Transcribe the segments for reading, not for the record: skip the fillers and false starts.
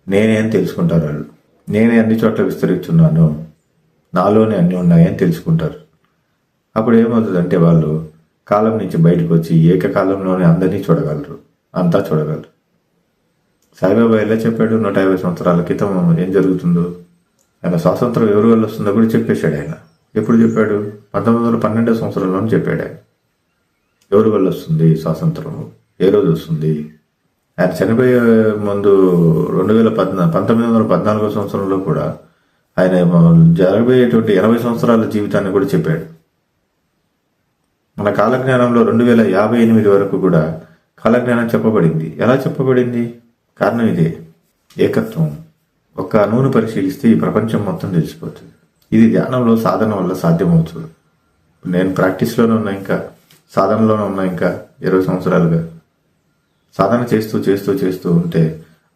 నేనే అని తెలుసుకుంటారు వాళ్ళు. నేనే అన్ని చోట్ల విస్తరిస్తున్నాను, నాలోనే అన్నీ ఉన్నాయని తెలుసుకుంటారు. అప్పుడు ఏమవుతుందంటే వాళ్ళు కాలం నుంచి బయటకు వచ్చి ఏకకాలంలోనే అందరినీ చూడగలరు, అంతా చూడగలరు. సాయిబాబా ఎలా చెప్పాడు? 150 సంవత్సరాల క్రితం ఏం జరుగుతుందో, ఆయన స్వాతంత్రం ఎవరి వల్ల వస్తుందో కూడా చెప్పేశాడు. ఆయన ఎప్పుడు చెప్పాడు? 1912 సంవత్సరంలోనే చెప్పాడు. ఆయన ఎవరి వల్ల వస్తుంది స్వాతంత్రం, ఏ రోజు వస్తుంది? ఆయన చనిపోయే ముందు 1914 సంవత్సరంలో కూడా ఆయన జరగబోయేటువంటి 80 సంవత్సరాల జీవితాన్ని కూడా చెప్పాడు. మన కాలజ్ఞానంలో 2058 వరకు కూడా కాలజ్ఞానం చెప్పబడింది. ఎలా చెప్పబడింది? కారణం ఇదే, ఏకత్వం. ఒక్క అణువును పరిశీలిస్తే ఈ ప్రపంచం మొత్తం తెలిసిపోతుంది. ఇది ధ్యానంలో సాధన వల్ల సాధ్యమవుతుంది. నేను ప్రాక్టీస్లోనే ఉన్నా, ఇంకా సాధనలోనే ఉన్నా, ఇంకా 20 సంవత్సరాలుగా సాధన చేస్తూ చేస్తూ చేస్తూ ఉంటే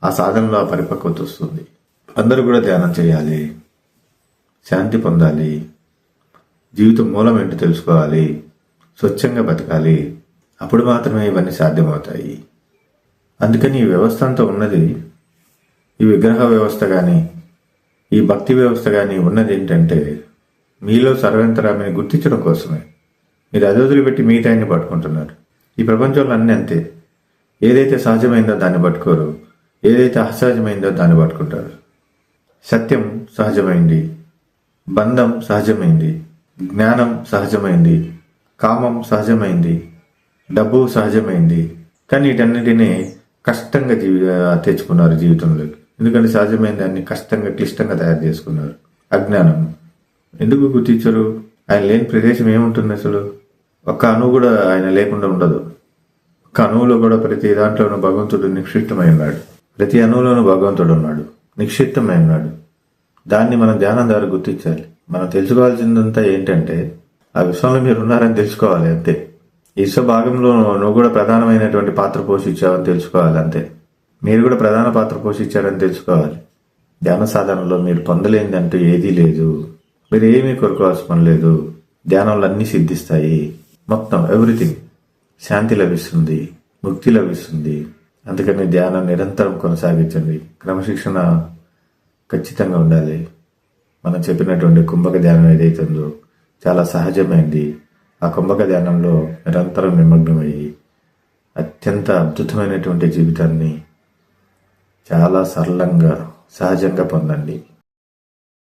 ఆ సాధనలో ఆ పరిపక్వత వస్తుంది. అందరూ కూడా ధ్యానం చేయాలి, శాంతి పొందాలి, జీవితం మూలం ఏంటో తెలుసుకోవాలి, స్వచ్ఛంగా బతకాలి. అప్పుడు మాత్రమే ఇవన్నీ సాధ్యమవుతాయి. అందుకని ఈ వ్యవస్థ అంతా ఉన్నది, ఈ విగ్రహ వ్యవస్థ కానీ ఈ భక్తి వ్యవస్థ కానీ ఉన్నది ఏంటంటే మీలో సర్వేంతరామిని గుర్తించడం కోసమే. మీరు అది వదిలిపెట్టి మిగతాన్ని పట్టుకుంటున్నారు. ఈ ప్రపంచంలో అన్నీ అంతే. ఏదైతే సహజమైందో దాన్ని పట్టుకోరు, ఏదైతే అసహజమైందో దాన్ని పట్టుకుంటారు. సత్యం సహజమైంది, బంధం సహజమైంది, జ్ఞానం సహజమైంది, కామం సహజమైంది, డబ్బు సహజమైంది. కానీ వీటన్నిటినీ కష్టంగా తెచ్చుకున్నారు జీవితంలోకి. ఎందుకంటే సహజమైన దాన్ని కష్టంగా క్లిష్టంగా తయారు చేసుకున్నారు. అజ్ఞానం. ఎందుకు గుర్తించరు? ఆయన లేని ప్రదేశం ఏముంటుంది అసలు? ఒక్క అణువు కూడా ఆయన లేకుండా ఉండదు. ఒక్క అణువులో కూడా ప్రతి దాంట్లోనూ భగవంతుడు నిక్షిప్తమై ఉన్నాడు. ప్రతి అణువులోనూ భగవంతుడు ఉన్నాడు, నిక్షిప్తమై ఉన్నాడు. దాన్ని మనం ధ్యానం ద్వారా గుర్తించాలి. మనం తెలుసుకోవాల్సిందంతా ఏంటంటే ఆ విశ్వంలో మీరు ఉన్నారని తెలుసుకోవాలి, అంతే. ఈ విశ్వ భాగంలో నువ్వు కూడా ప్రధానమైనటువంటి పాత్ర పోషించావని తెలుసుకోవాలి, అంతే. మీరు కూడా ప్రధాన పాత్ర పోషించారని తెలుసుకోవాలి. ధ్యాన సాధనలో మీరు పొందలేనిది అంటూ ఏదీ లేదు. మీరు ఏమీ కొనుక్కోవాల్సిన పని లేదు. ధ్యానంలో అన్నీ సిద్ధిస్తాయి. మొత్తం ఎవ్రీథింగ్. శాంతి లభిస్తుంది, ముక్తి లభిస్తుంది. అందుకని ధ్యానం నిరంతరం కొనసాగించండి. క్రమశిక్షణ ఖచ్చితంగా ఉండాలి. మనం చెప్పినటువంటి కుంభక ధ్యానం ఏదైతే ఉందో చాలా సహజమైంది. ఆ కుంభక ధ్యానంలో నిరంతరం నిమగ్నమయ్యి అత్యంత అద్భుతమైనటువంటి జీవితాన్ని చాలా సరళంగా సహజంగా పొందండి.